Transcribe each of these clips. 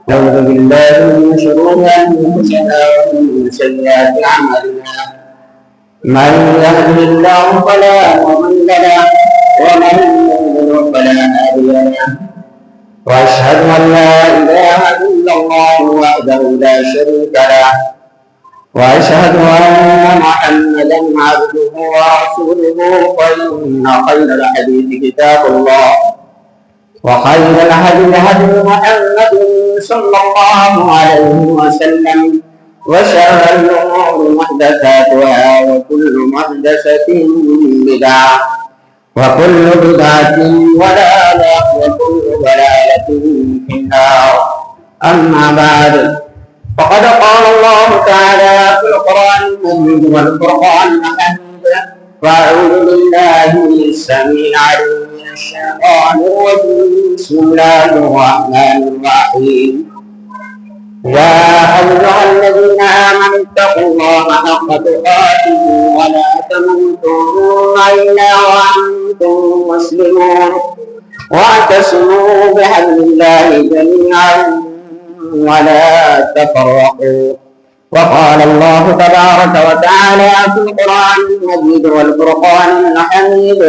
نعوذ بالله من شرور أنفسنا ومن سيئات أعمالنا. من يهده الله فلا مضل له ومن يضلل فلا هادي له. وأشهد أن لا إله إلا الله وحده لا شريك له، وأشهد أن محمدا عبده ورسوله. فإن خير الحديث كتاب الله، وخير الهدي هدي محمد صلى الله عليه وسلم، وشر الأمور محدثاتها، وكل محدثة بدعة، وكل بدعة ضلالة، وكل ضلالة في النار. أما بعد، فقد قال الله تعالى في القرآن المجيد والفرقان الحميد: وأعوذ بالله السميع العليم من الشيطان الرجيم. بسم الله الرحمن الرحيم. يا أيها الذين آمنوا اتقوا الله حق تقاته ولا تموتن إلا وأنتم مسلمون، واعتصموا بحبل الله جميعا ولا تفرقوا. وقال الله تبارك وتعالى في القرآن المجيد والفرقان الحميد: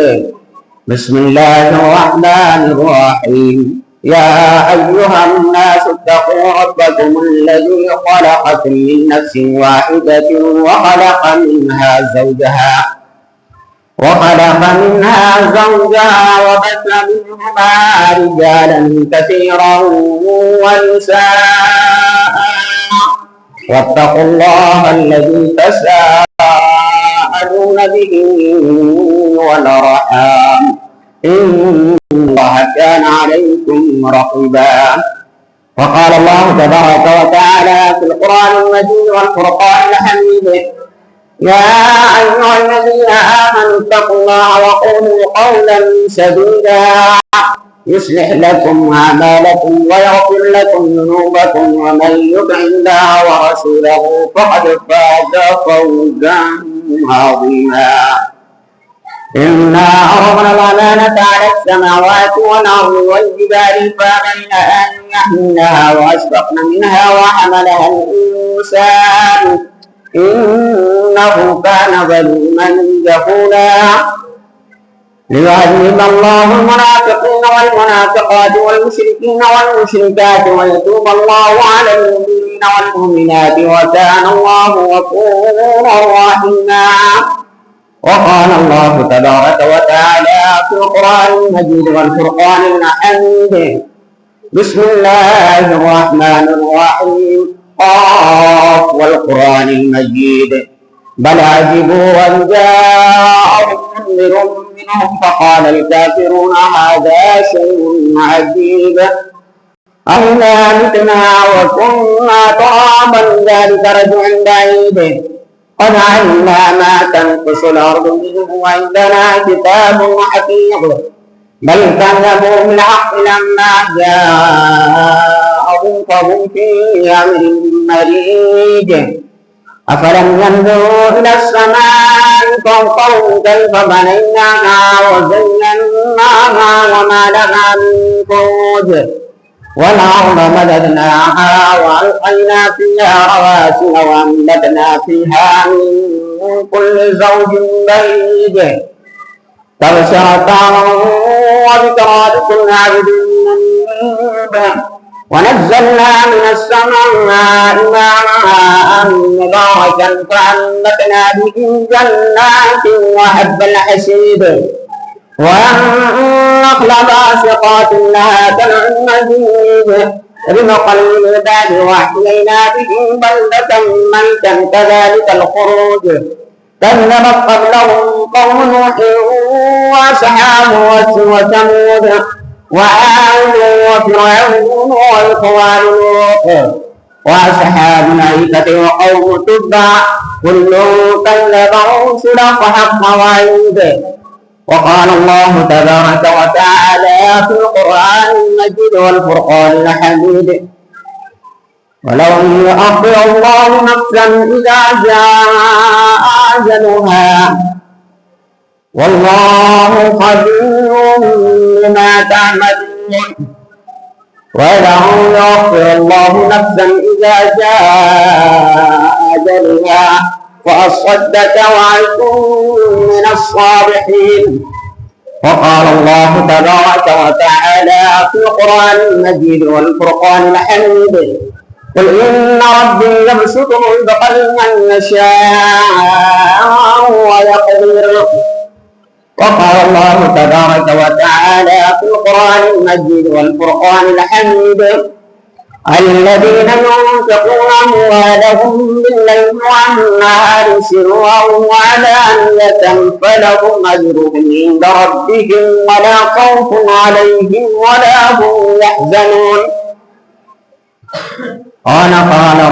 بسم الله الرحمن الرحيم. يا أيها الناس اتقوا ربكم الذي خلقكم من نفس واحدة وخلق منها زوجها وبث منهما رجالا كثيرا ونساء. واتقوا الله الذي تساءلون به والأرحام، إن الله كان عليكم رقيبا. وقال الله تبارك وتعالى في القرآن المجيد والفرقان الحميد: يا أيها الذين آمنوا اتقوا الله وقولوا قولا سديدا يصلح لكم أعمالكم ويغفر لكم ذنوبكم، ومن يطع الله ورسوله فقد فاز فوزا عظيما. إنا عرضنا الأمانة على السماوات والأرض والجبال فأبين أن يحملنها وأشفقن منها وحملها الإنسان إنه كان ظلوما جهولا. ليعذب الله المنافقين والمنافقات والمشركين والمشركات ويتوب الله على المؤمنين والمؤمنات، وكان الله غفورا رحيما. وقال الله تبارك وتعالى في القرآن المجيد والفرقان الحميد: بسم الله الرحمن الرحيم. قاف والقرآن المجيد، بل عجبوا أن جاءهم منذر منهم فقال الكافرون هذا شيء عجيب. أئذا متنا وكنا ترابا ذلك رجع بعيد. قد علمنا ما تنقص الأرض منهم وعندنا كتاب حفيظ. بل كذبوا بالحق لما جاءهم فهم في أمر مريج. أفلم ينظروا إلى السماء فوقهم كيف بنيناها وزيناها وما لها من فروج. والأرض مددناها وألقينا فيها رواسي وأنبتنا فيها من كل زوج بهيج. تبصرة وذكرى لكل عبد منيب. ونزلنا من السماء ماء مباركا فأنبتنا به جنات وحب الحصيد والنخل باسقات لها طلع نضيد. رزقا للعباد وأحيينا به بلدة ميتا كذلك الخروج. كذبت قبلهم قوم نوح وأصحاب وثمود وعاد وفرعون وإخوان لوط وأصحاب الأيكة وقوم تبع كل كذب الرسل فحق وعيد. وقال الله تبارك وتعالى في القرآن المجيد والفرقان الحميد: ولو يؤخر الله نفسا إذا جاء أجلها والله خبير بما تعملون. ولو يغفر الله الله نفسا إذا جاء أجلها وأصدق وأكون من الصالحين. وقال الله تبارك وتعالى في القرآن المجيد والفرقان الحميد: قل إن ربي يبسط الرزق لمن يشاء ويقدر. وقال الله تبارك وتعالى في القرآن المجيد والفرقان الحميد: الذين ينفقون أموالهم بالليل والنهار سرا وعلانية فلهم أجرهم عند ربهم ولا خوف عليهم ولا هم يحزنون. قال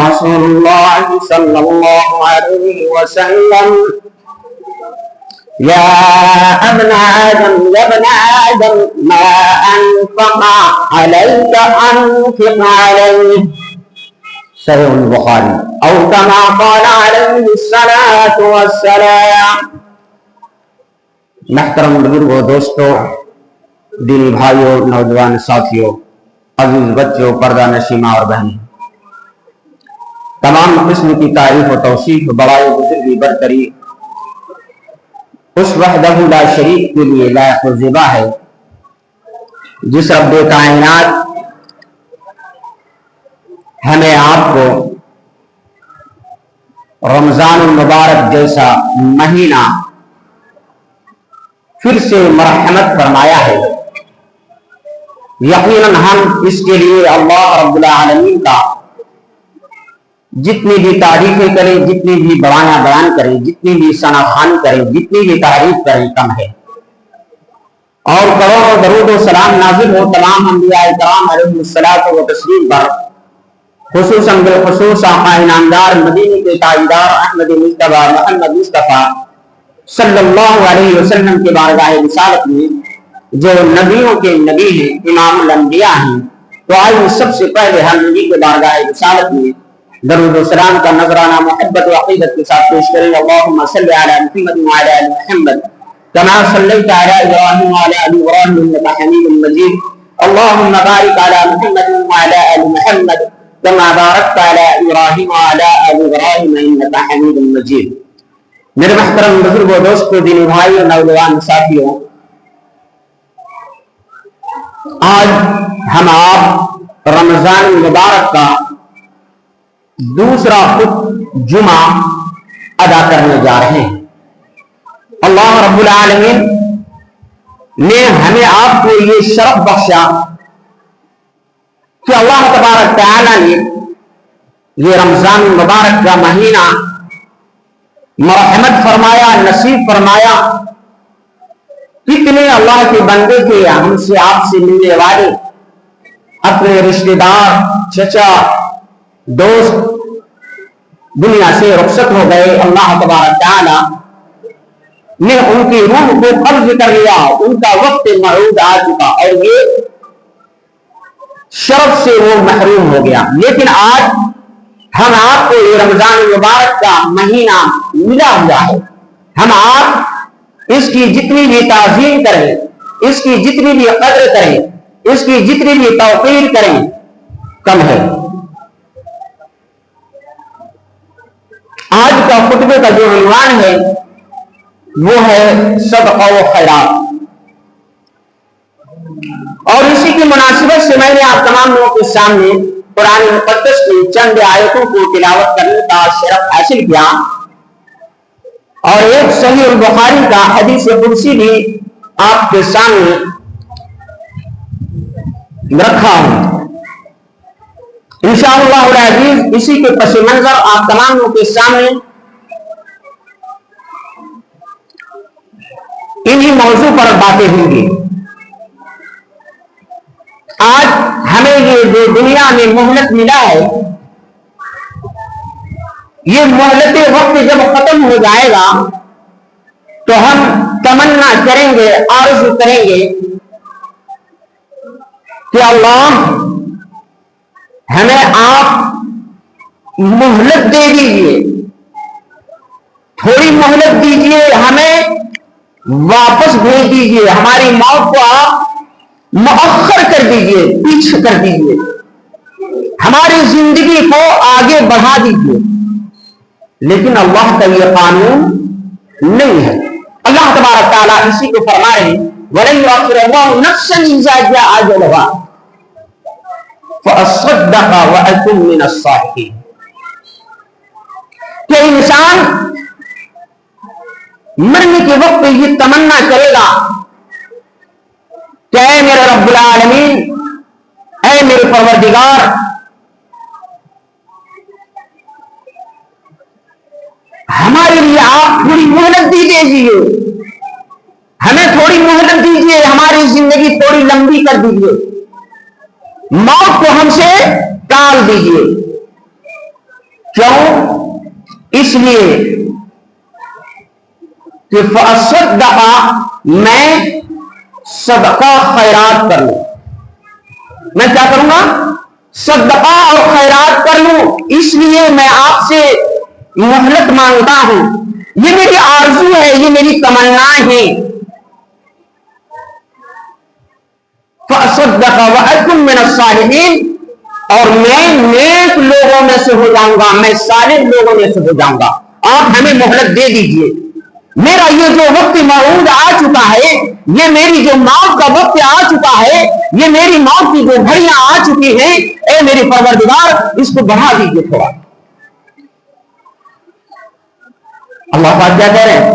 رسول الله صلى الله عليه وسلم: يا ابن آدم ما أنفق عليك أنفق عليه. صحیح البخاری. او كما قال عليه الصلاة والسلام. محترم بزرگوں، دوستوں، دینی بھائیوں، نوجوان ساتھیوں، عزیز بچوں، پردہ نشیمہ اور بہنیں، تمام قسم کی تعریف و توصیف، بڑائی، بزرگی، برتری اس وحدہ لا شریک کے لیے لائق و زیبا ہے جس رب کائنات ہمیں آپ کو رمضان المبارک جیسا مہینہ پھر سے مرحمت فرمایا ہے. یقیناً ہم اس کے لیے اللہ رب العالمین کا جتنی بھی تعریفیں کریں، جتنی بھی بڑایاں بیان کریں، جتنی بھی ثنا خوانی کریں، جتنی بھی تعریف کریں کم ہے. اور کروڑوں درود و سلام نازل ہو تمام انبیاء کرام علیہ الصلوۃ و تسلیم پر، خصوصاً بالخصوص آقا انعامدار مدینے کے تاجدار احمد مجتبیٰ محمد مصطفیٰ صلی اللہ علیہ وسلم کے بارگاہ رسالت میں، جو نبیوں کے نبی ہیں، امام الانبیاء ہیں. تو آئیے سب سے پہلے ہم نبی کے بارگاہ رسالت میں درود و سلام کا نذرانہ محبت و عقیدت کے ساتھ پیش کریں. اللہم صلی علی محمد وعلی آل محمد کما صلیت علی ابراہیم وعلی آل ابراہیم انک حمید مجید. اللہم بارک علی محمد وعلی آل محمد کما بارکت علی ابراہیم وعلی آل ابراہیم انک حمید مجید. میرے محترم بزرگوں، دوستوں، دینی بھائیوں، نوجوان ساتھیوں، آج ہم آپ رمضان مبارک کا دوسرا جمعہ ادا کرنے جا رہے ہیں. اللہ رب العالمین نے ہمیں آپ کو یہ شرف بخشا کہ اللہ تبارک تعالی نے یہ رمضان مبارک کا مہینہ مرحمت فرمایا، نصیب فرمایا. کتنے اللہ کے بندے تھے ہم سے آپ سے ملنے والے، اپنے رشتہ دار، چچا، دوست دنیا سے رخصت ہو گئے. اللہ تبارک تعالی نے ان کی روح کو قبض کر لیا، ان کا وقت موعود آ چکا اور یہ شرف سے وہ محروم ہو گیا. لیکن آج ہم آپ کو یہ رمضان مبارک کا مہینہ ملا ہوا ہے. ہم آپ اس کی جتنی بھی تعظیم کریں، اس کی جتنی بھی قدر کریں، اس کی جتنی بھی توقیر کریں کم ہے. آج کا خطبے کا جو عنوان ہے وہ ہے صدقہ و خیرات. اور اسی کی مناسبت سے میں نے آپ تمام لوگوں کے سامنے قرآن مقدس کی چند آیتوں کو تلاوت کرنے کا شرف حاصل کیا اور ایک صحیح البخاری کا حدیث قدسی بھی آپ کے سامنے رکھا ہوں. انشاءاللہ العزیز اسی کے پس منظر آپ تمام لوگوں کے سامنے انہی موضوع پر باتیں ہوں گی. آج ہمیں یہ جو دنیا میں مہلت ملا ہے، یہ مہلت وقت جب ختم ہو جائے گا تو ہم تمنا کریں گے، آرزو کریں گے کہ اللہ ہمیں آپ مہلت دے دیجئے، تھوڑی مہلت دیجئے، ہمیں واپس بھیج دیجئے، ہماری موت کو آپ مؤخر کر دیجئے، پیچھے کر دیجئے، ہماری زندگی کو آگے بڑھا دیجیے، لیکن اللہ کا یہ قانون نہیں ہے۔ اللہ تبارک تعالیٰ اسی کو فرما رہے ہیں وَلَن يُؤَخِّرَ اللَّهُ نَفْسًا إِذَا جَاءَ أَجَلُهَا فَأَصَّدَّقَ وَأَكُن مِّنَ الصَّالِحِينَ، کہ انسان مرنے کے وقت یہ تمنا کرے گا کہ اے میرے رب العالمین، اے میرے پروردگار، ہمارے لیے آپ تھوڑی مہلت دیجیے، ہمیں تھوڑی مہلت دیجیے، ہماری زندگی تھوڑی لمبی کر دیجیے، موت کو ہم سے ٹال دیجیے۔ کیوں؟ اس لیے کہ فَأَصَّدَّقَ، میں صدقہ خیرات کر لوں، میں کیا کروں گا؟ صدقہ اور خیرات کر لوں، اس لیے میں آپ سے مہلت مانگتا ہوں، یہ میری آرزو ہے، یہ میری تمنا ہے۔ فَأَصَّدَّقَ وَأَكُن مِّنَ الصَّالِحِينَ، اور میں نیک لوگوں میں سے ہو جاؤں گا، میں صالح لوگوں میں سے ہو جاؤں گا۔ آپ ہمیں مہلت دے دیجئے، میرا یہ جو وقت موعود آ چکا ہے، یہ میری جو موت کا وقت آ چکا ہے، یہ میری موت کی جو گھڑیاں آ چکی ہیں، اے میری پروردگار اس کو بڑھا دیجئے تھوڑا۔ اللہ پاک کیا کہہ رہے ہیں؟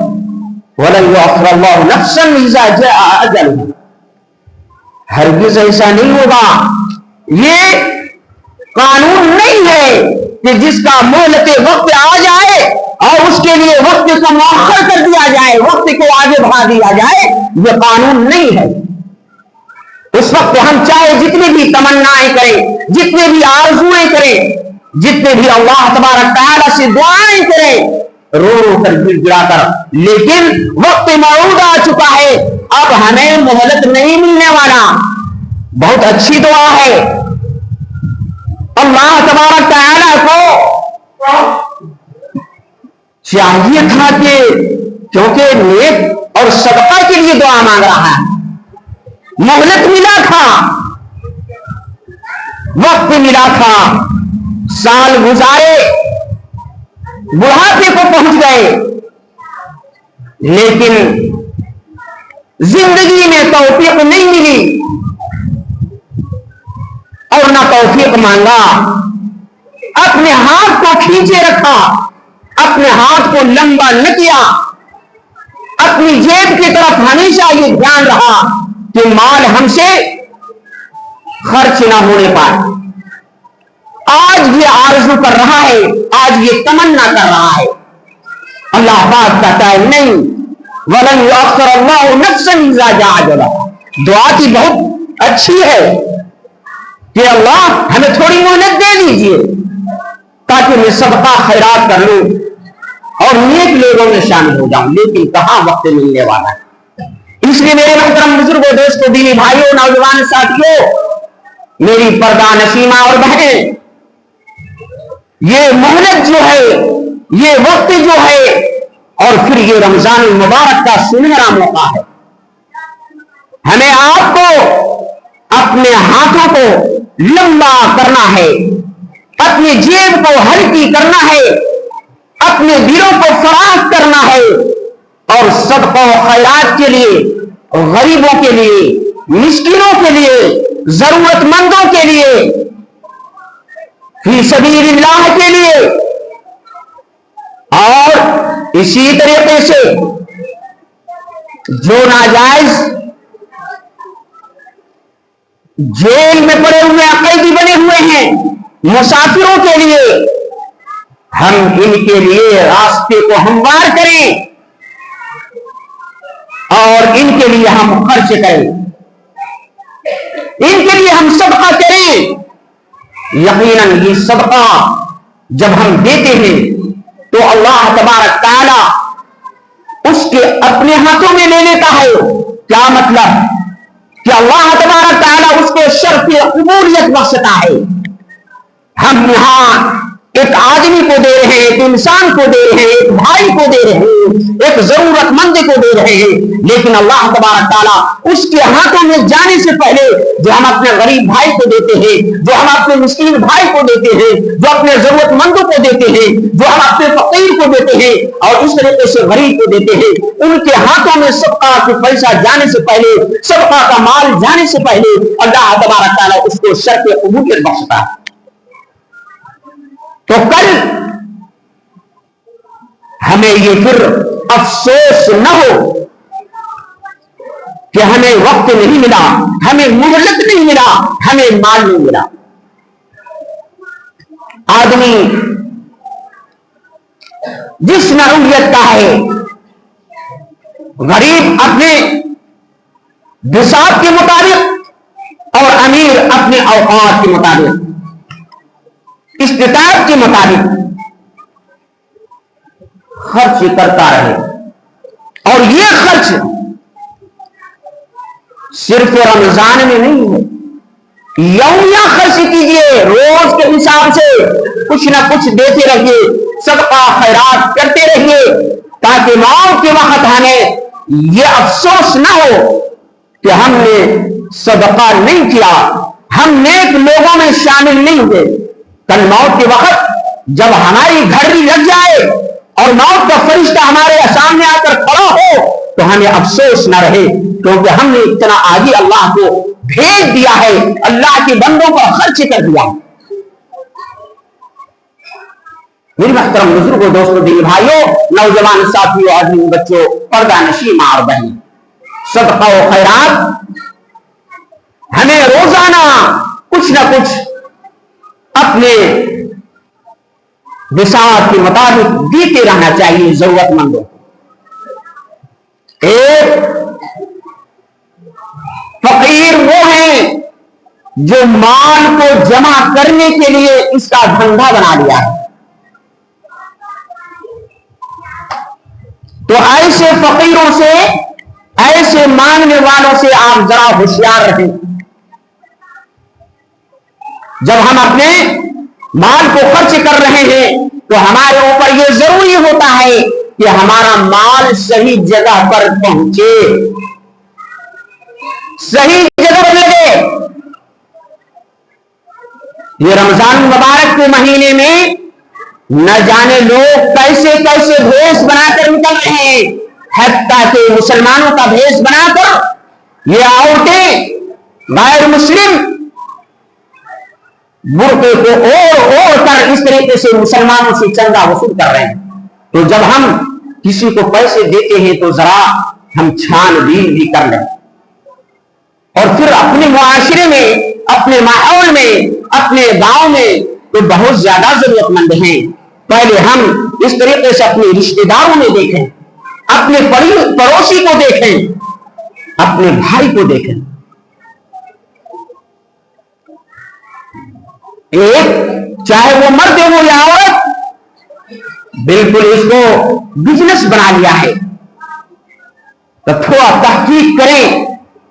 وَلَن يُؤَخِّرَ اللَّهُ نَفْسًا إِذَا جَاءَ أَجَلُهَا، ہرگز ایسا نہیں ہوگا، یہ قانون نہیں ہے کہ جس کا مہلت وقت آ جائے اور اس کے لیے وقت کو مؤخر کر دیا جائے، وقت کو آگے بڑھا دیا جائے، یہ قانون نہیں ہے۔ اس وقت ہم چاہے جتنی بھی تمنائیں کریں، جتنے بھی آرزویں کریں، جتنے بھی اللہ تبارک تعالیٰ سے دعائیں کریں، رو رو کر گر گرا کر، لیکن وقت موعود آ چکا ہے، اب ہمیں مہلت نہیں ملنے والا۔ بہت اچھی دعا ہے، اللہ تبارک تعالیٰ کو چاہیے تھا کہ کیونکہ نیک اور صدقہ کے لیے دعا مانگ رہا ہے، مہلت ملا تھا، وقت ملا تھا، سال گزارے، بڑھاپے کو پہنچ گئے، لیکن زندگی میں توفیق نہیں ملی اور نہ توفیق مانگا، اپنے ہاتھ کو کھینچے رکھا، اپنے ہاتھ کو لمبا نہ کیا، اپنی جیب کی طرف ہمیشہ یہ دھیان رہا کہ مال ہم سے خرچ نہ ہونے پائے۔ آج یہ آرزو کر رہا ہے، آج یہ تمنا کر رہا ہے، اللہ پاک کہتا ہے نہیں، وَلَن يُؤَخِّرَ اللَّهُ نَفْسًا إِذَا جَاءَ أَجَلُهَا۔ دعا کی بہت اچھی ہے کہ اللہ ہمیں تھوڑی مہلت دے دیجئے تاکہ میں صدقہ خیرات کر لوں اور نیک لوگوں میں شامل ہو جاؤں، لیکن کہاں وقت ملنے والا ہے۔ اس لیے میرے محترم بزرگوں، دوستوں، دینی بھائیوں، نوجوان ساتھیوں، میری پردہ نسیمہ اور بہنیں، یہ مہلت جو ہے، یہ وقت جو ہے، اور پھر یہ رمضان المبارک کا سنہرا موقع ہے، ہمیں آپ کو اپنے ہاتھوں کو لمبا کرنا ہے، اپنی جیب کو ہلکی کرنا ہے، اپنے دلوں کو فراخ کرنا ہے، اور صدقہ و خیرات کے لیے، غریبوں کے لیے، مسکینوں کے لیے، ضرورت مندوں کے لیے، فی سبیل اللہ کے لیے، اور اسی طریقے سے جو ناجائز جیل میں پڑے ہوئے قیدی بنے ہوئے ہیں، مسافروں کے لیے، ہم ان کے لیے راستے کو ہموار کریں اور ان کے لیے ہم خرچ کریں، ان کے لیے ہم صدقہ کریں۔ یقیناً یہ صدقہ جب ہم دیتے ہیں تو اللہ تبارک تعالی اس کے اپنے ہاتھوں میں لے لیتا ہے۔ کیا مطلب؟ کہ اللہ تبارک تعالی اس کو شرف قبولیت بخشتا ہے۔ ہم یہاں ایک آدمی کو دے رہے ہیں, ایک انسان کو دے رہے ہیں, ایک بھائی کو دے رہے ہیں, ایک ضرورت مند کو دے رہے ہیں. لیکن اللہ تبارک تعالیٰ اس کے ہاتھوں میں جانے سے پہلے جو ہم اپنے غریب بھائی کو دیتے ہیں, جو ہم اپنے مسکین بھائی کو دیتے ہیں, جو اپنے ضرورت مندوں کو دیتے ہیں, جو ہم اپنے فقیر کو دیتے ہیں اور اس طریقے سے غریب کو دیتے ہیں, ان کے ہاتھوں میں صدقہ کا پیسہ جانے سے پہلے, صدقہ کا مال جانے سے پہلے اللہ تبارک تعالیٰ اس کو شرط قبولیت بخشتا ہے. تو کل ہمیں یہ پھر افسوس نہ ہو کہ ہمیں وقت نہیں ملا, ہمیں مہلت نہیں ملا, ہمیں مال نہیں ملا. آدمی جس نوعیت کا ہے, غریب اپنے بساط کے مطابق اور امیر اپنے اوقات کے مطابق, استطاعت کے مطابق خرچ کرتا رہے. اور یہ خرچ صرف رمضان میں نہیں ہے, یومیہ خرچ کیجئے, روز کے حساب سے کچھ نہ کچھ دیتے رہیے, صدقہ خیرات کرتے رہیے, تاکہ موت کے وقت ہمیں یہ افسوس نہ ہو کہ ہم نے صدقہ نہیں کیا, ہم نیک لوگوں میں شامل نہیں ہوئے. کل موت کے وقت جب ہماری گھڑی لگ جائے اور موت کا فرشتہ ہمارے سامنے آ کر کھڑا ہو تو ہمیں افسوس نہ رہے, کیونکہ ہم نے اتنا آگے اللہ کو بھیج دیا ہے, اللہ کے بندوں پر خرچ کر دیا. میری محترم بزرگوں, دوستوں, دین بھائیوں, نوجوان ساتھیوں, آدمی, بچوں, پردہ نشین ماں اور بہن, صدقہ و خیرات ہمیں روزانہ کچھ نہ کچھ اپنے بساط کے مطابق دیتے رہنا چاہیے ضرورت مندوں کو. ایک فقیر وہ ہیں جو مال کو جمع کرنے کے لیے اس کا دھندا بنا لیا ہے. تو ایسے فقیروں سے, ایسے مانگنے والوں سے آپ ذرا ہوشیار رہیں. جب ہم اپنے مال کو خرچ کر رہے ہیں تو ہمارے اوپر یہ ضروری ہوتا ہے کہ ہمارا مال صحیح جگہ پر پہنچے, صحیح جگہ پر لگے. یہ رمضان مبارک کے مہینے میں نہ جانے لوگ کیسے کیسے بھیس بنا کر نکل رہے ہیں, حتیٰ کہ مسلمانوں کا بھیس بنا کر یہ عورتیں غیر مسلم برقعے کو اوڑھ کر اس طریقے سے مسلمانوں سے چندہ وصول کر رہے ہیں. تو جب ہم کسی کو پیسے دیتے ہیں تو ذرا ہم چھان بین بھی کر لیں, اور پھر اپنے معاشرے میں, اپنے ماحول میں, اپنے گاؤں میں تو بہت زیادہ ضرورت مند ہیں. پہلے ہم اس طریقے سے اپنے رشتے داروں میں دیکھیں, اپنے پڑوسی کو دیکھیں, اپنے بھائی کو دیکھیں. ایک چاہے وہ مرد ہو یا عورت, بالکل اس کو بزنس بنا لیا ہے. تو تھوڑا تحقیق کریں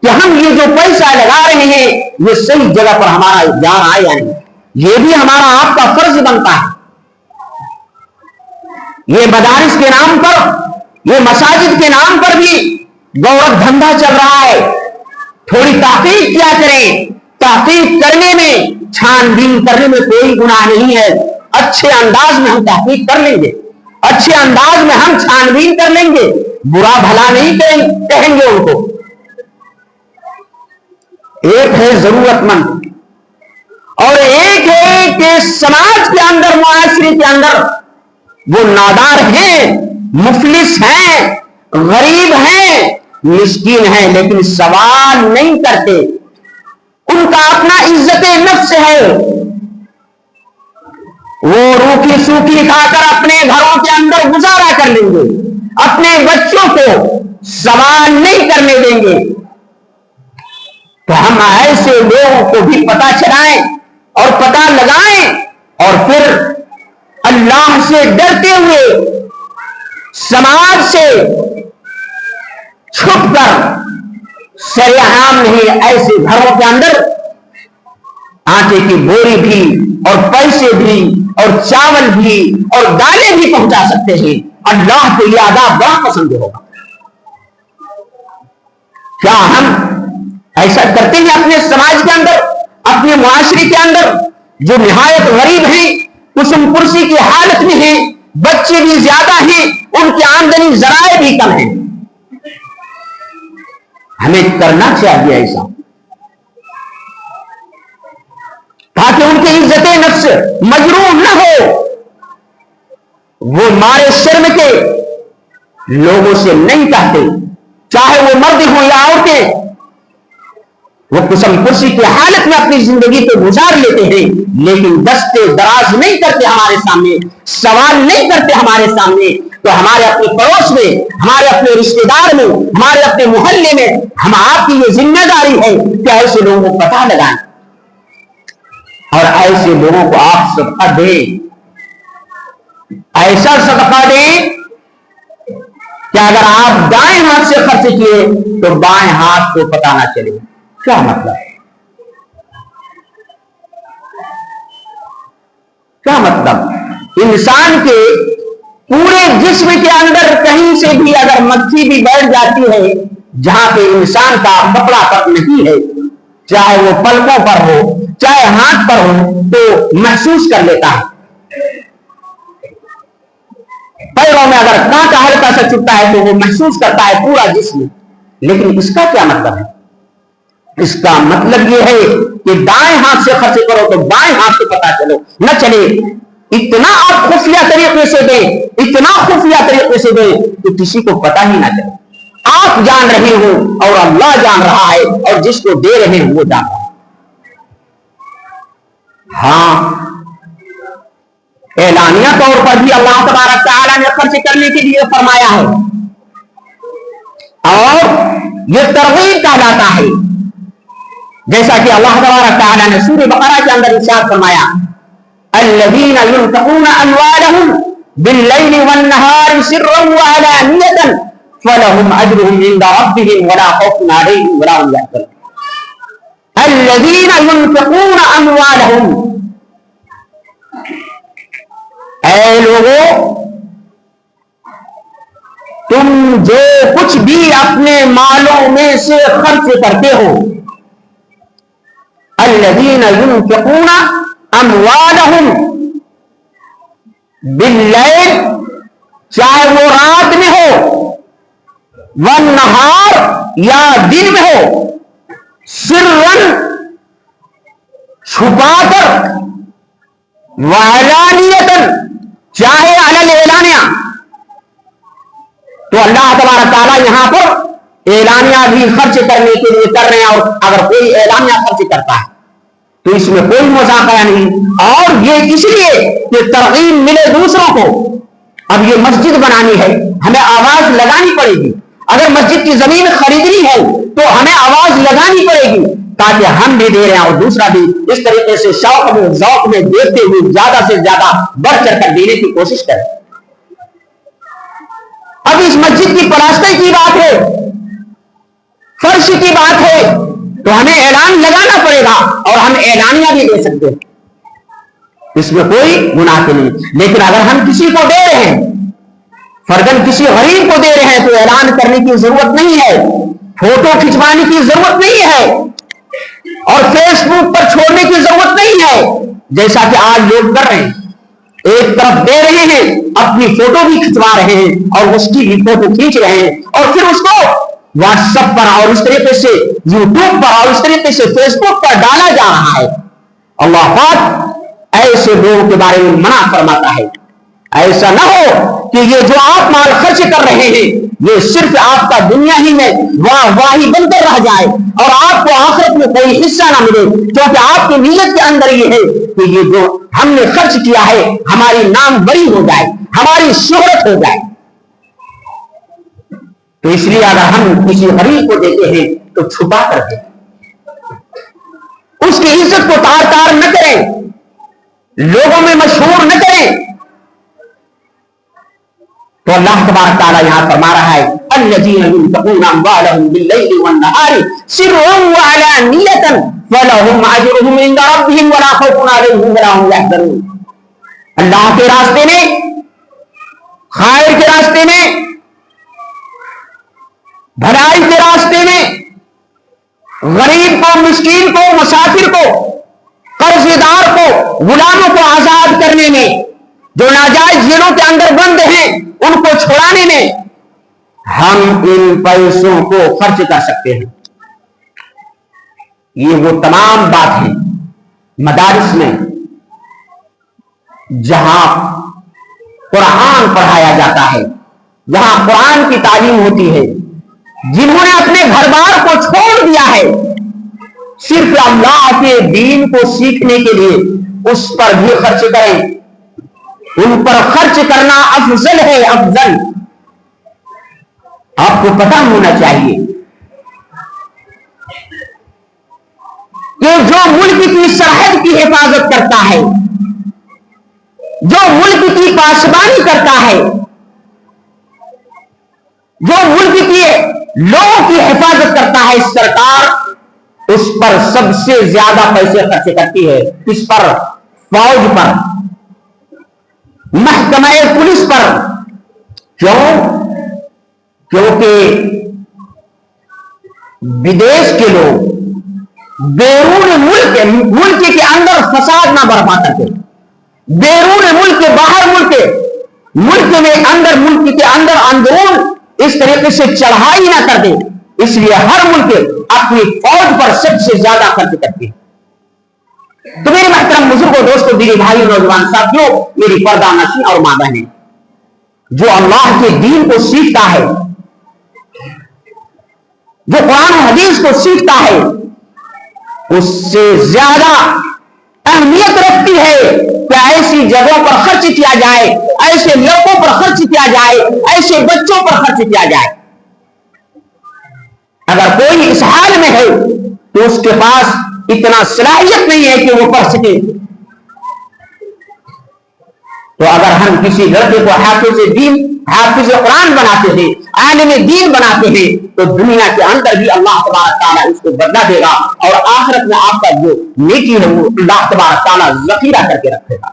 کہ ہم یہ جو پیسہ لگا رہے ہیں یہ صحیح جگہ پر ہمارا جا رہا ہے یا نہیں. یہ بھی ہمارا آپ کا فرض بنتا ہے. یہ مدارس کے نام پر, یہ مساجد کے نام پر بھی گورکھ دھندا چل رہا ہے. تھوڑی تحقیق کیا کریں. تحقیق کرنے میں, چھان بین کرنے میں کوئی گناہ نہیں ہے. اچھے انداز میں ہم تحقیق کر لیں گے, اچھے انداز میں ہم چھان بین کر لیں گے, برا بھلا نہیں کہیں گے ان کو. ایک ہے ضرورت مند اور ایک ہے کہ سماج کے اندر, معاشرے کے اندر وہ نادار ہیں, مفلس ہیں, غریب ہیں, مسکین ہیں, لیکن سوال نہیں کرتے. ان کا اپنا عزت نفس ہے, وہ روکھی سوکھی کھا کر اپنے گھروں کے اندر گزارا کر لیں گے, اپنے بچوں کو سوال نہیں کرنے دیں گے. تو ہم ایسے لوگوں کو بھی پتہ چلائیں اور پتہ لگائیں, اور پھر اللہ سے ڈرتے ہوئے سماج سے چھپ کر سرعام نہیں, ایسے گھروں کے اندر آٹے کی بوری بھی اور پیسے بھی اور چاول بھی اور دالیں بھی پہنچا سکتے ہیں، اللہ کو یہ عذاب بڑا پسند ہوگا۔ کیا ہم ایسا کرتے ہیں اپنے سماج کے اندر، اپنے معاشرے کے اندر، جو نہایت غریب ہیں، کسم پرسی کی حالت میں ہیں، بچے بھی زیادہ ہیں، ان کی آمدنی ذرائع بھی کم ہیں؟ ہمیں کرنا چاہیے ایسا، تاکہ ان کی عزت نفس مجروح نہ ہو، وہ مارے شرم کے لوگوں سے نہیں کہتے، چاہے وہ مرد ہوں یا عورتیں، وہ قسم پرسی کی حالت میں اپنی زندگی کو گزار لیتے ہیں، لیکن دستے دراز نہیں کرتے ہمارے سامنے، سوال نہیں کرتے ہمارے سامنے۔ تو ہمارے اپنے پڑوس میں، ہمارے اپنے رشتے دار میں، ہمارے اپنے محلے میں ہم آپ کی یہ ذمہ داری ہے کہ ایسے لوگوں کو پتہ لگائیں اور ایسے لوگوں کو آپ صدقہ دیں، ایسا صدقہ دیں کہ اگر آپ دائیں ہاتھ سے خرچ کیے تو بائیں ہاتھ کو پتہ نہ چلے۔ کیا مطلب؟ کیا مطلب؟ انسان کے پورے جسم کے اندر کہیں سے بھی اگر مکھی بھی بیٹھ جاتی ہے جہاں پہ انسان کا کپڑا تک نہیں ہے، چاہے وہ پلکوں پر ہو چاہے ہاتھ پر ہو، تو محسوس کر لیتا ہے۔ پیروں میں اگر کانٹا ہلکا سا چبھتا ہے تو وہ محسوس کرتا ہے پورا جسم۔ لیکن اس کا کیا مطلب ہے؟ اس کا مطلب یہ ہے کہ دائیں ہاتھ سے خرچ کرو تو بائیں ہاتھ سے پتہ نہ چلے۔ اتنا آپ خفیہ طریقے سے دیں، اتنا خفیہ طریقے سے دیں کہ کسی کو پتہ ہی نہ چلے۔ آپ جان رہے ہو اور اللہ جان رہا ہے، اور جس کو دے رہے ہیں وہ جان رہا ہے۔ ہاں، اعلانیہ طور پر بھی اللہ تبارک تعالیٰ نے خرچ کرنے کے لیے فرمایا ہے، اور یہ ترغیب کہلاتا ہے، جیسا کہ اللہ تبارک تعالیٰ نے سورہ بقرہ کے اندر ارشاد فرمایا، الذین ينفقون اموالهم باللیل والنہار سرا وعلانیۃ فلهم اجرهم عند ربهم ولا خوف علیہم ولا هم یحزنون۔ الذین ينفقون اموالهم، اے لوگوں، تم جو کچھ بھی اپنے مالوں میں سے خرچ کرتے ہو، الذین ينفقون اموالهم باللیل، چاہے وہ رات میں ہو والنہار یا دن میں ہو، سرًا چھپا کر، وعلانیۃ چاہے علی الاعلانیہ۔ تو اللہ تبارک تعالیٰ یہاں پر اعلانیہ بھی خرچ کرنے کے لیے کر رہے ہیں، اور اگر کوئی اعلانیہ خرچ کرتا ہے تو اس میں کوئی مذاکرہ نہیں، اور یہ اس لیے کہ ترغیب ملے دوسروں کو۔ اب یہ مسجد بنانی ہے، ہمیں آواز لگانی پڑے گی، اگر مسجد کی زمین خریدنی ہے تو ہمیں آواز لگانی پڑے گی، تاکہ ہم بھی دے رہے ہیں اور دوسرا بھی اس طریقے سے شوق میں ذوق میں دیکھتے ہوئے زیادہ سے زیادہ بڑھ چڑھ کر دینے کی کوشش کریں۔ اب اس مسجد کی پلاسٹر کی بات ہے، فرش کی بات ہے، تو ہمیں اعلان لگانا پڑے گا، اور ہم اعلانیہ بھی دے سکتے ہیں، اس میں کوئی گناہ نہیں۔ لیکن اگر ہم کسی کو دے رہے ہیں، فرداً کسی غریب کو دے رہے ہیں، تو اعلان کرنے کی ضرورت نہیں ہے، فوٹو کھنچوانے کی ضرورت نہیں ہے، اور فیس بک پر چھوڑنے کی ضرورت نہیں ہے، جیسا کہ آج لوگ کر رہے ہیں۔ ایک طرف دے رہے ہیں، اپنی فوٹو بھی کھنچوا رہے ہیں، اور اس کی بھی فوٹو کھینچ رہے ہیں، اور پھر اس کو واٹس ایپ پر اور اس طریقے سے یوٹیوب پر اور اس طریقے سے فیس بک پر ڈالا جا رہا ہے۔ اللہ پاک ایسے لوگوں کے بارے میں منع فرماتا ہے، ایسا نہ ہو کہ یہ جو آپ مال خرچ کر رہے ہیں یہ صرف آپ کا دنیا ہی میں واہی بن کر رہ جائے، اور آپ کو آخرت میں کوئی حصہ نہ ملے، کیونکہ آپ کی نیت کے اندر یہ ہے کہ یہ جو ہم نے خرچ کیا ہے ہماری نام بری ہو جائے، ہماری شہرت ہو جائے۔ تو اس لیے اگر ہم کسی غریب کو دیتے ہیں تو چھپا کر دیں، اس کی عزت کو تار تار نہ کریں، لوگوں میں مشہور نہ کریں۔ تو اللہ تبارک تعالیٰ یہاں فرما رہا ہے، الذین ينفقون اموالهم باللیل والنہار سرا وعلانیۃ فلہم اجرہم عند ربہم ولا خوف علیہم ولا هم یحزنون. اللہ کے راستے میں، خیر کے راستے میں، بھلائی کے راستے میں، غریب کو، مسکین کو، مسافر کو، قرض دار کو، غلاموں کو آزاد کرنے میں، جو ناجائز جیلوں کے اندر بند ہیں ان کو چھڑانے میں ہم ان پیسوں کو خرچ کر سکتے ہیں. یہ وہ تمام بات ہیں مدارس میں جہاں قرآن پڑھایا جاتا ہے، جہاں قرآن کی تعلیم ہوتی ہے، جنہوں نے اپنے گھر بار کو چھوڑ دیا ہے صرف اللہ کے دین کو سیکھنے کے لیے، اس پر بھی خرچ کریں. ان پر خرچ کرنا افضل ہے، افضل. آپ کو پتہ ہونا چاہیے کہ جو ملک کی سرحد کی حفاظت کرتا ہے، جو ملک کی پاسبانی کرتا ہے، جو ملک کے لوگوں کی حفاظت کرتا ہے، سرکار اس پر سب سے زیادہ پیسے خرچ کرتی ہے. اس پر؟ فوج پر، محکمہ پولیس پر. کیوں؟ کیونکہ بدیش کے لوگ بیرون ملک کے اندر فساد نہ برپا کرتے، بیرون ملک کے باہر ملک میں اندر، ملک کے اندر اندرون اس طریقے سے چڑھائی نہ کر دے. اس لیے ہر ملک اپنی فوج پر سب سے زیادہ خرچ کرتے ہیں. تو میرے محترم بزرگوں، دوستوں، دینی بھائیوں، نوجوان ساتھیوں، میری پردہ نشین اور ماں بہنیں، جو اللہ کے دین کو سیکھتا ہے، جو قرآن و حدیث کو سیکھتا ہے، اس سے زیادہ اہمیت رکھتی ہے کہ ایسی جگہوں پر خرچ کیا جائے، ایسے لوگوں پر خرچ کیا جائے، ایسے بچوں پر خرچ کیا جائے. اگر کوئی اس حال میں ہے تو اس کے پاس اتنا صلاحیت نہیں ہے کہ وہ پڑھ سکے. تو اگر ہم کسی لڑکے کو حافظ دین، حافظ قرآن بناتے ہیں، عالم دین بناتے ہیں، تو دنیا کے اندر بھی اللہ تبارک تعالیٰ اس کو بدلہ دے گا، اور آخرت میں آپ کا جو نیکی ہے وہ اللہ تبارک تعالیٰ ذخیرہ کر کے رکھے گا.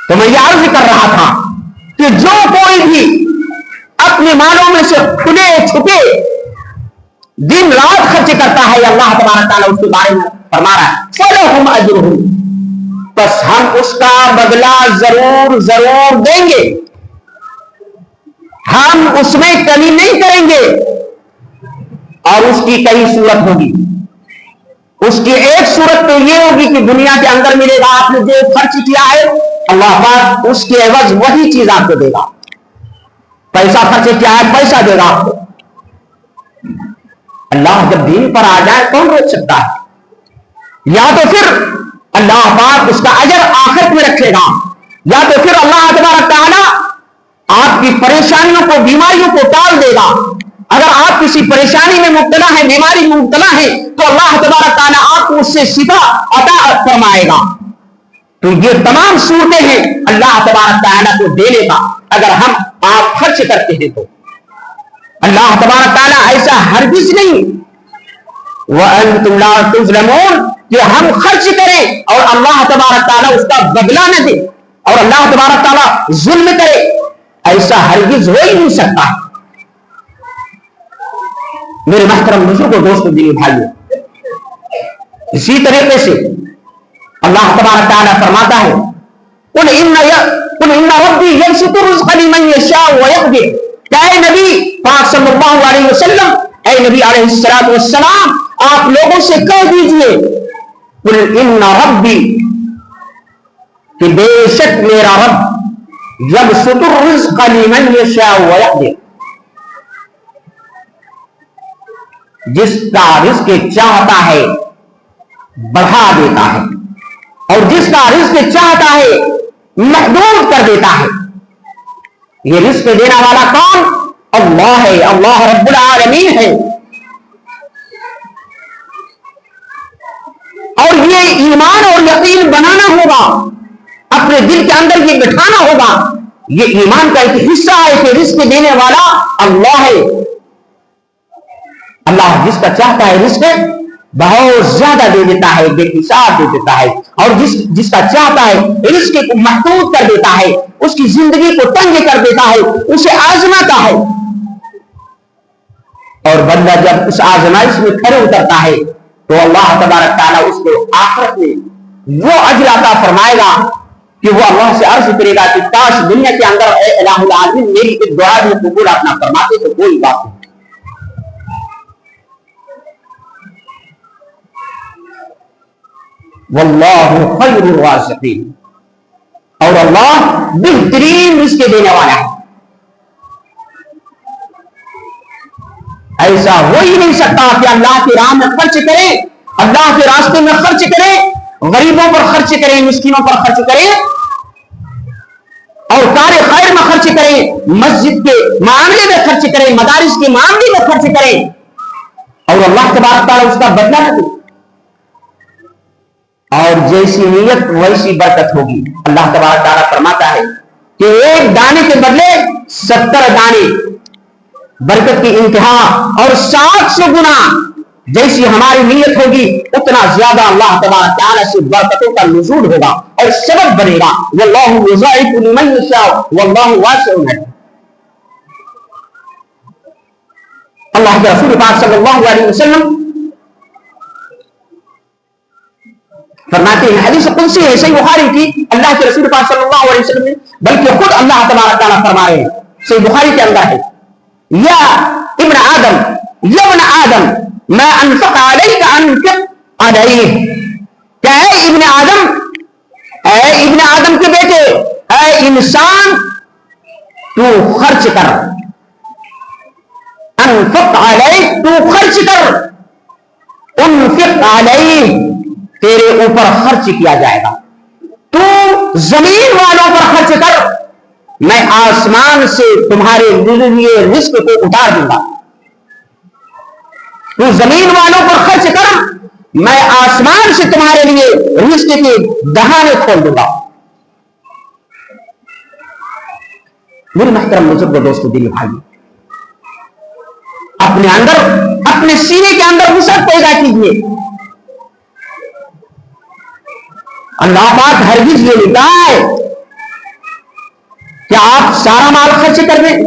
تو میں یہ عرض کر رہا تھا کہ جو کوئی بھی اپنے مالوں میں سے کھلے چھپے دن رات خرچ کرتا ہے، اللہ تبارک تعالیٰ اس کے بارے میں فرما رہا ہے فَلَهُمْ أَجْرُهُمْ، بس ہم اس کا بدلہ ضرور دیں گے، ہم اس میں کمی نہیں کریں گے. اور اس کی کئی صورت ہوگی. اس کی ایک صورت تو یہ ہوگی کہ دنیا کے اندر ملے گا، آپ نے جو خرچ کیا ہے اللہ پاک اس کے عوض وہی چیز آپ کو دے گا. پیسہ خرچ کیا ہے، پیسہ دے گا آپ کو. اللہ جب دین پر آ جائے کون روک سکتا ہے؟ یا تو پھر اللہ پاک اس کا اجر آخرت میں رکھے گا، یا تو پھر اللہ تبارک تعالیٰ آپ کی پریشانیوں کو، بیماریوں کو ٹال دے گا. اگر آپ کسی پریشانی میں مبتلا ہے، بیماری میں مبتلا ہے، تو اللہ تبارک تعالیٰ آپ کو اس سے شفا عطا فرمائے گا. تو یہ تمام صورتیں ہیں اللہ تبارک تعالیٰ کو دینے کا، اگر ہم آپ خرچ کرتے ہیں تو. اللہ تبارک تعالیٰ ایسا ہرگز نہیں وَأَنْتُمْ لَا تُظْلَمُونَ کہ ہم خرچ کریں اور اللہ تبارک تعالیٰ اس کا بدلہ نہ دے اور اللہ تبارک تعالیٰ ظلم کرے. ایسا ہرگز ہو ہی نہیں سکتا. میرے محترم بزرگوں، دوستوں، دینی بھائیوں، اسی طریقے سے اللہ تبارک تعالیٰ فرماتا ہے قُلْ إِنَّ رَبِّي يَبْسُطُ الرِّزْقَ لِمَن يَشَاءُ وَيَقْدِرُ. اے نبی پاک صلی اللہ علیہ وسلم، اے نبی علیہ الصلوۃ والسلام، آپ لوگوں سے کہہ دیجئے قُلْ إِنَّ رَبِّي کہ بے شک میرا رب یبسط الرزق لمن یشاء ویقدر، جس کا رزق چاہتا ہے بڑھا دیتا ہے اور جس کا رزق چاہتا ہے محدود کر دیتا ہے. یہ رزق دینے والا کون؟ اللہ ہے، اللہ رب العالمین ہے. اور یہ ایمان اور یقین بنانا ہوگا، اپنے دل کے اندر یہ بٹھانا ہوگا. یہ ایمان کا ایک حصہ ہے کہ رزق دینے والا اللہ ہے. اللہ جس کا چاہتا ہے رزق بہت زیادہ دے دیتا ہے، بے حساب دے دیتا ہے، اور جس کا چاہتا ہے رزق کو محدود کر دیتا ہے، اس کی زندگی کو تنگ کر دیتا ہے، اسے آزماتا ہے۔ اور بندہ جب اس آزمائش میں کھڑے اترتا ہے تو اللہ تبارک تعالیٰ اس کو آخرت میں وہ اجر عطا فرمائے گا کہ وہ اللہ سے عرض کرے گا کہ کاش دنیا کے اندر اے الہ العالمین میری ایک دعا بھی قبول اپنا فرماتے تو کوئی بات نہیں۔ واللہ خیر الرازقین، اور اللہ بہترین رزق دینے والا ہے۔ ایسا ہو ہی نہیں سکتا کہ اللہ کی راہ میں خرچ کرے، اللہ کے راستے میں خرچ کرے، غریبوں پر خرچ کرے، مسکینوں پر خرچ کرے، اور کار خیر میں خرچ کرے، مسجد کے معاملے میں خرچ کرے، مدارس کے معاملے میں خرچ کرے، اور اللہ تبارک تعالیٰ اس کا بدلہ نہ دے۔ اور جیسی نیت ویسی برکت ہوگی۔ اللہ تبارک تعالیٰ فرماتا ہے کہ ایک دانے کے بدلے 70 دانے، برکت کی انتہا، اور 700 گنا جیسی ہماری نیت ہوگی اتنا زیادہ اللہ تبارک تعالیٰ سے برکتوں کا نزول ہوگا اور سبب بنے گا۔ واللہ یضاعف لمن یشاء واللہ واسع علیم۔ اللہ کے رسول پاک صلی اللہ علیہ وسلم فرماتے ہیں، حدیث قدسی ہے صحیح بخاری کی، اللہ کے رسول پاک صلی اللہ علیہ وسلم نے، بلکہ خود اللہ تبارک تعالیٰ فرما رہے ہیں، صحیح بخاری کے اندر ہے، یا ابن آدم ما انفق علیک انفق علیہ، کہ اے ابن آدم کے بیٹے، اے انسان تو خرچ کر، انفق علیہ تو خرچ کر، انفق علیہ تیرے اوپر خرچ کیا جائے گا، تو زمین والوں پر خرچ کر، میں آسمان سے تمہارے لیے رزق کو اتار دوں گا۔ تو زمین والوں پر خرچ کر، میں آسمان سے تمہارے لیے رزق کے دہانے کھول دوں گا۔ میرے محترم بزرگ دوستو دل بھائی، اپنے اندر، اپنے سینے کے اندر وسعت پیدا کیجیے۔ اللہ پاک ہرگز یہ نہیں کہا ہے کہ آپ سارا مال خرچ کر دیں،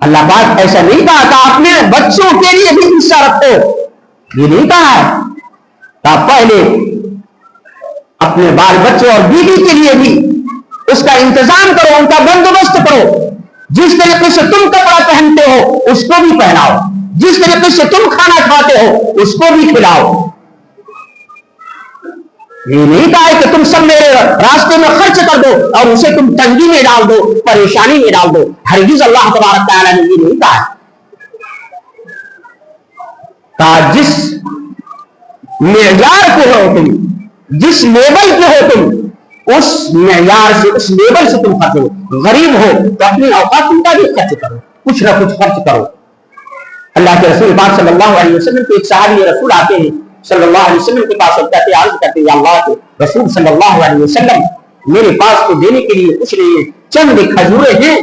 اللہ پاک ایسا نہیں کہا کہ اپنے بچوں کے لیے بھی حصہ رکھو، یہ نہیں کہا ہے کہ آپ پہلے اپنے بال بچوں اور بیوی کے لیے بھی اس کا انتظام کرو، ان کا بندوبست کرو، جس طریقے سے تم کپڑا پہنتے ہو اس کو بھی پہناؤ، جس طریقے سے تم کھانا کھاتے ہو اس کو بھی کھلاؤ۔ یہ نہیں کہا ہے کہ تم سب میرے راستے میں خرچ کر دو اور اسے تم تنگی میں ڈال دو، پریشانی میں ڈال دو، ہرگز اللہ تبارک تعالیٰ نے یہ نہیں کہا۔ کہا جس معیار کے ہو تم، جس لیول کے ہو تم، اس معیار سے، اس لیول سے تم خرچ کرو۔ غریب ہو تو اپنی اوقات کا بھی خرچ کرو، کچھ نہ کچھ خرچ کرو۔ اللہ کے رسول پاک صلی اللہ علیہ وسلم کے ایک صحابی رسول آتے ہیں صلی اللہ علیہ وسلم کے پاس، عرض کرتے یا اللہ کے رسول صلی اللہ علیہ وسلم، میرے پاس تو دینے کے لیے کچھ نہیں ہے، چند کھجوریں ہیں،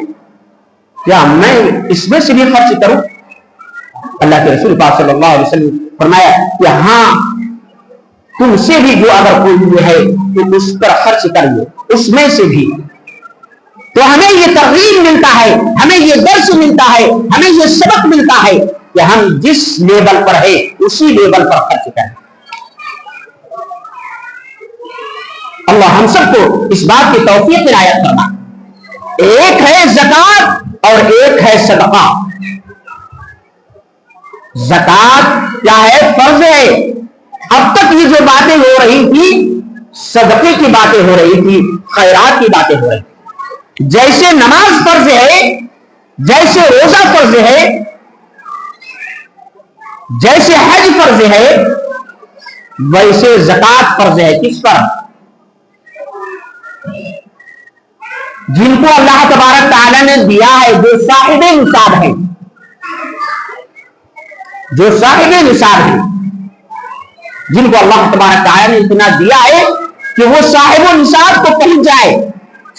کیا میں اس میں سے بھی خرچ کروں؟ اللہ کے رسول پاک صلی اللہ علیہ وسلم فرمایا کہ ہاں، تم سے بھی جو اگر کوئی ہے تو اس پر خرچ کریے، اس میں سے بھی۔ تو ہمیں یہ ترغیب ملتا ہے، ہمیں یہ درس ملتا ہے، ہمیں یہ سبق ملتا ہے کہ ہم جس لیول پر ہے اسی لیول پر خرچ کریں۔ اللہ ہم سب کو اس بات کی توفیق عنایت فرما۔ ایک ہے زکات اور ایک ہے صدقہ۔ زکات کیا ہے؟ فرض ہے۔ اب تک یہ جو باتیں ہو رہی تھی صدقے کی باتیں ہو رہی تھی، خیرات کی باتیں ہو رہی تھی۔ جیسے نماز فرض ہے، جیسے روزہ فرض ہے، جیسے حج فرض ہے، ویسے زکات فرض ہے۔ کس پر؟ جن کو اللہ تبارک تعالیٰ نے دیا ہے، جو صاحب نصاب ہے، جو صاحب نصاب ہے، جن کو اللہ تبارک تعالیٰ نے اتنا دیا ہے کہ وہ صاحب نصاب کو پہنچ جائے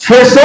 600